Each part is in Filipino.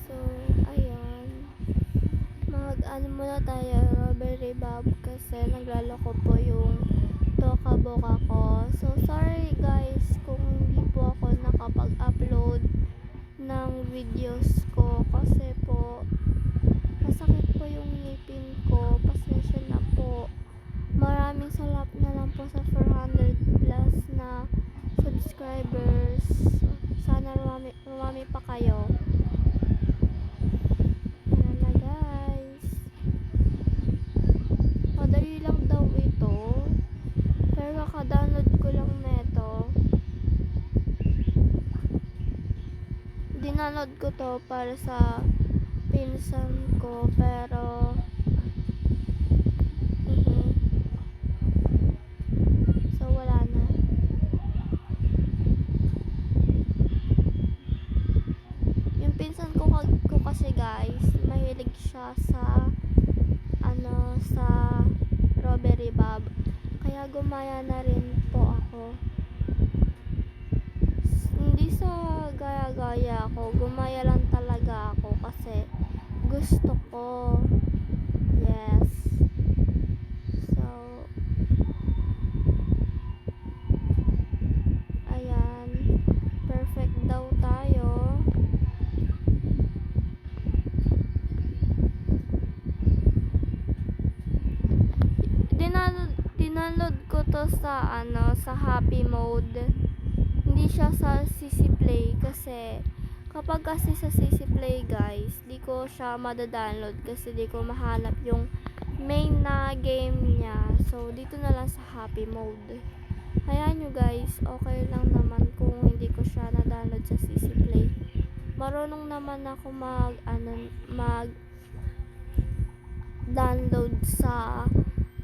So, ayun. Mag-ano muna tayo, Robbery Bob, kasi naglalako po yung Toka Boka ko. So, sorry guys kung hindi po ako nakapag-upload ng videos ko kasi po masakit po yung ngipin ko. Pasensya na po. Maraming salamat na lang po sa 400 plus na subscribers. Sana rumami pa kayo. Ayan na guys. Madali lang daw ito. Pero kaka-download ko lang neto. Dinaload ko to para sa pinsan ko, pero so wala na. Yung pinsan ko kasi guys, mahilig siya sa sa Robbery Bob, kaya gumaya na rin po ako. Hindi sa gaya-gaya ako, gumaya lang talaga ako kasi gusto ko. Yes. So, ayan. Perfect daw tayo. Dinaload ko to sa sa happy mode. Hindi siya sa CC Play kasi kapag kasi sa CC Play guys, di ko siya madadownload kasi di ko mahanap yung main na game niya. So dito na lang sa happy mode. Hayaan nyo guys, okay lang naman kung hindi ko siya na-download sa CC Play. Marunong naman ako mag download sa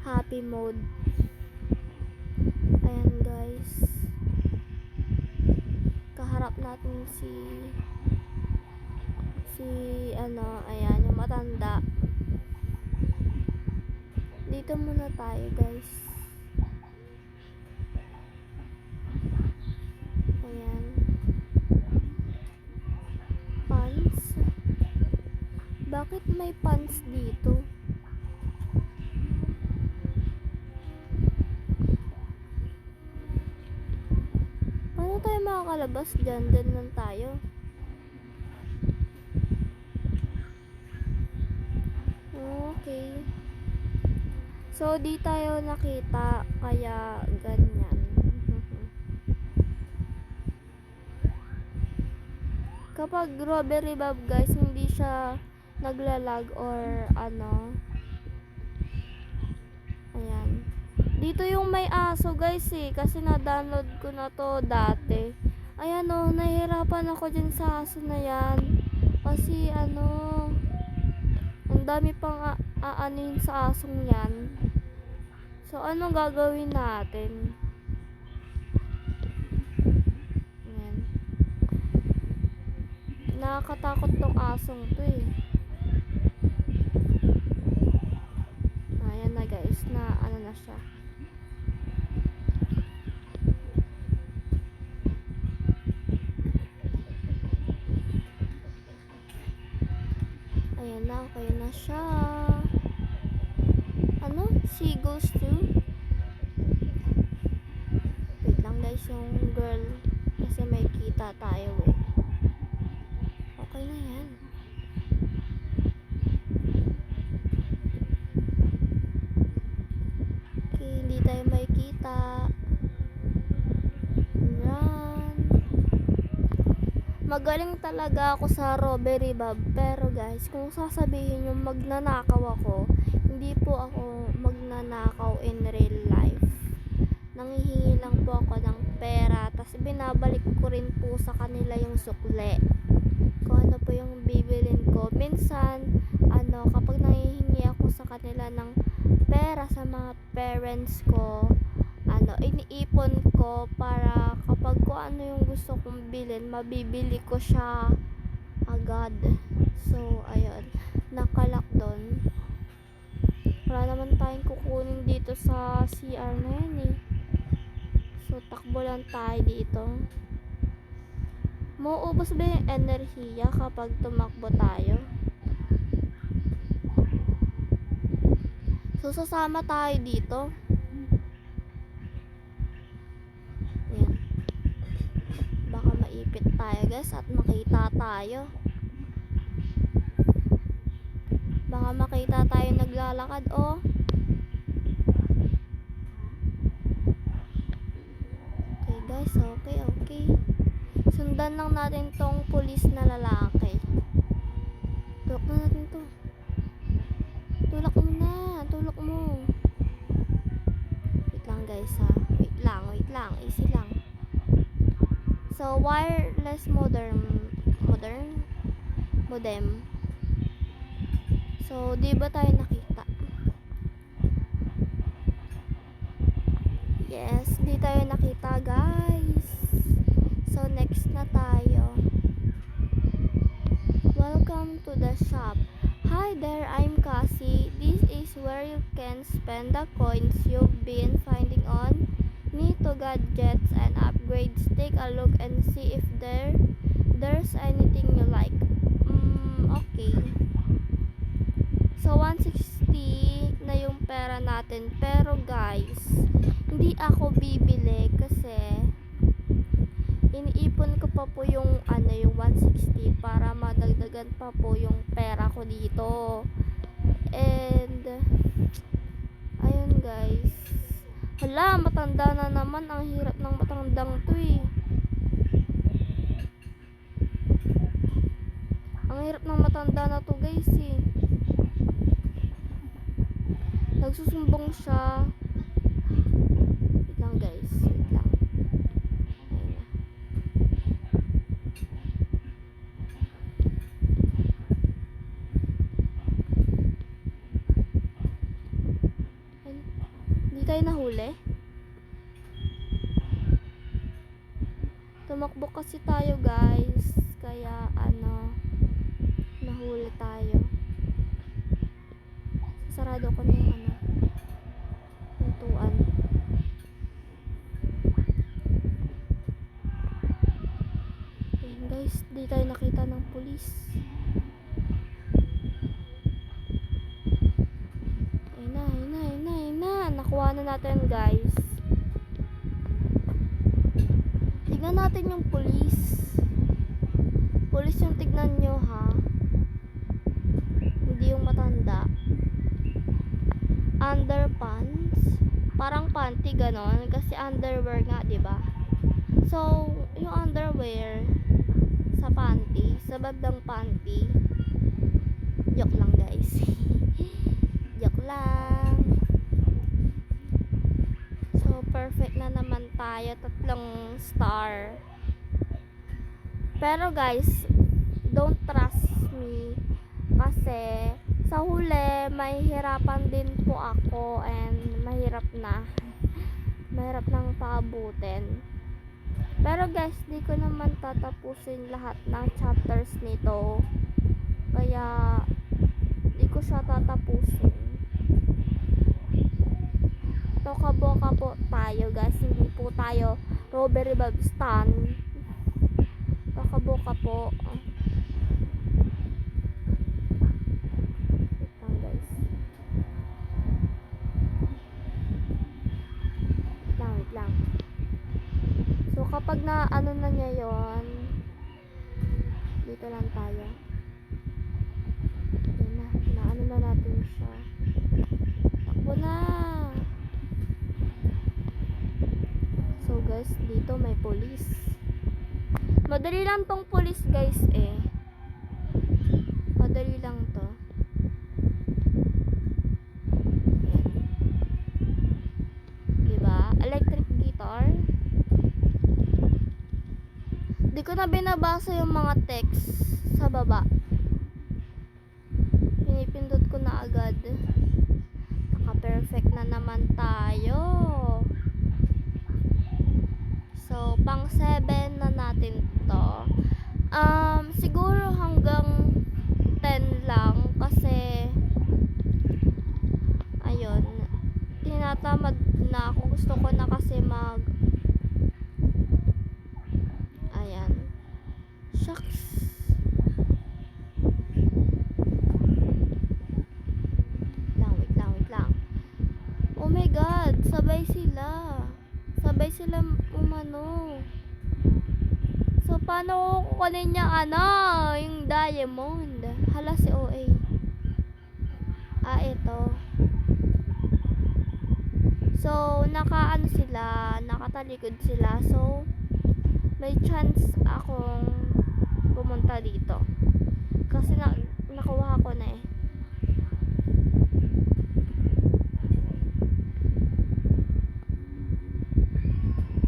happy mode. Ayan guys, kaharap natin si ayan yung matanda. Dito muna tayo guys. Ayan, pants. Bakit may pants dito? Paano tayo makakalabas dyan? Dyan lang tayo. Okay. So, di tayo nakita, kaya ganyan. Kapag Robbery Bob guys, hindi siya naglalag or ayan. Dito yung may aso guys kasi na-download ko na to dati. Ayan nahihirapan ako dyan sa aso na yan. Kasi ang dami pang aanin sa asong yan. So, anong gagawin natin? Ayan. Nakakatakot tong asong to Ayan na guys, na na siya. Ayan na, okay na siya. She goes to wait lang guys, yung girl kasi may kita tayo okay na yan. Okay, hindi tayo may kita. Run. Magaling talaga ako sa Robbery Bob, pero guys, kung sasabihin yung magnanakaw ako, hindi po ako magnanakaw in real life. Nanghihingi lang po ako ng pera, tapos binabalik ko rin po sa kanila yung sukle. Kung ano po yung bibilin ko. Minsan, kapag nanghihingi ako sa kanila ng pera sa mga parents ko, iniipon ko para kapag kung ano yung gusto kong bilhin, mabibili ko siya agad. So, ayun. Nakalak doon. Wala naman tayong kukunin dito sa CR na yan So, takbo lang tayo dito. Mauubos ba yung enerhiya kapag tumakbo tayo? So, sasama tayo dito. Ayan. Baka maipit tayo guys at makita tayo. Baka makita tayo naglalakad oh. Okay guys, okay. Sundan lang natin tong pulis na lalaki. Tulak na natin to. Tulak mo na. Tulak mo. Wait lang guys ha. Wait lang. Easy lang. So, wireless modem. So, di ba tayo nakita? Yes, di tayo nakita guys. So, next na tayo. Welcome to the shop. Hi there, I'm Cassie. This is where you can spend the coins you've been finding on Nito Gadgets and Upgrades. Take a look and see if there's anything you like. Okay. So, 160 na yung pera natin. Pero guys, hindi ako bibili kasi iniipon ko pa po yung yung 160 para madagdagan pa po yung pera ko dito. And ayun guys. Hala, matanda na naman. Ang hirap ng matandang to eh. Ang hirap ng matanda na to guys eh. Nagsusumbong siya. Wait lang guys. Wait lang. Hindi tayo nahuli. Tumakbo kasi tayo guys. Kaya nahuli tayo. Sarado ko na yung pintuan. Ayan guys, di tayo nakita ng pulis. Ayun na. Nakuha na natin guys. Tignan natin yung pulis. Pulis yung tignan nyo ha. Hindi yung matanda. Underpants. Parang panty ganon. Kasi underwear nga, diba? So, yung underwear sa panty, sa bandang panty. Joke lang guys. Joke lang. So, perfect na naman tayo. 3 star. Pero guys, don't trust me. Kasi sa huli, mahihirapan din po ako and mahirap nang paabutin. Pero guys, di ko naman tatapusin lahat ng chapters nito. Kaya, di ko siya tatapusin. Toka-boka po tayo guys. Hindi po tayo robbery bag stand. Toka-boka po. Wait lang. So, kapag na na niya yon, dito lang tayo. Ayan na natin siya. Takbo na. So guys, dito may police. Madali lang tong police guys eh. Madali lang to. Ayan. Diba? Electric guitar. Di ko na binabasa yung mga text sa baba. Pinipindot ko na agad. Naka-perfect na naman tayo. So, pang 7 na natin to. Siguro hanggang 10 lang kasi ayun, tinatamad na ako. Gusto ko na kasi Paano ko kukunin niya yung diamond? Hala si OA. Ito. So, nakatalikod sila. So, may chance akong pumunta dito. Kasi nakuha ko na eh.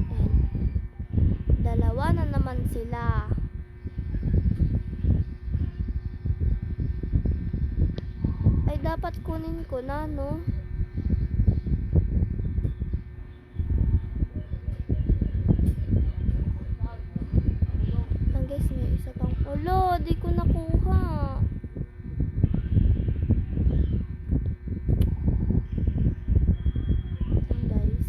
Ayan. Dalawa na naman sila. Ay, dapat kunin ko na, no? Guys, may isa pang ulo, di ko nakuha. Ayan, guys.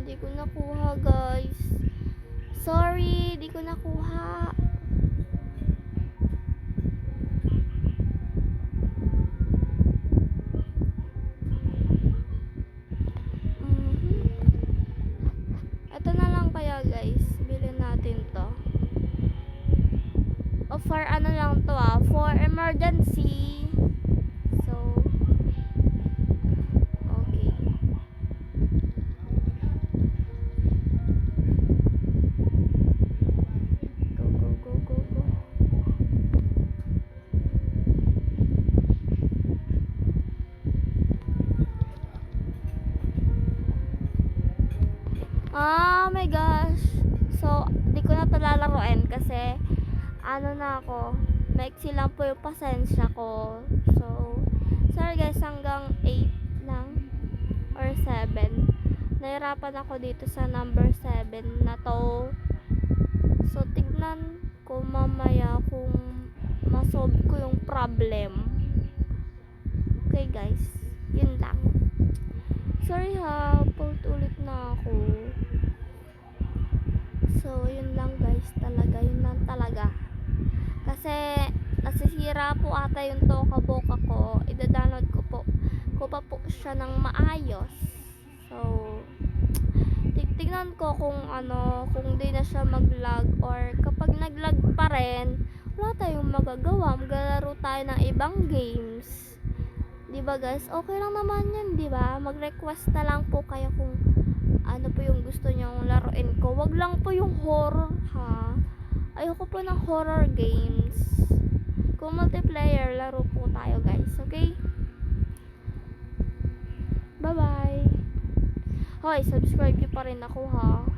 Di ko nakuha, guys. Sorry, di ko nakuha. Ito na lang kaya, guys. Bilhin natin to. O for ano lang to for emergency. So, okay. Go, go, go, go, go. My gosh. So, di ko na to lalaroin kasi na ako, maiksi lang po yung pasensya ko. So, sorry guys, hanggang 8 lang or 7. Nahirapan ako dito sa number 7 na to. So, tignan ko mamaya kung masolve ko yung problem. Okay guys, yun lang. Sorry ha, ulit na ako. So, yun lang guys, yun lang talaga. Kasi, nasisira po ata yung Tokaboka ko. Ida-download ko pa po siya ng maayos. So, tignan ko kung kung di na siya mag-lag or kapag nag-lag pa rin, wala tayong magagawa. Maglalaro tayo ng ibang games. Diba guys? Okay lang naman yan, diba? Mag-request na lang po kayo kung ano po yung gusto nyong laruin ko. Wag lang po yung horror, ha? Ayoko po ng horror games. Kung multiplayer, laro po tayo guys. Okay? Bye-bye. Hoy, subscribe nyo pa rin ako ha.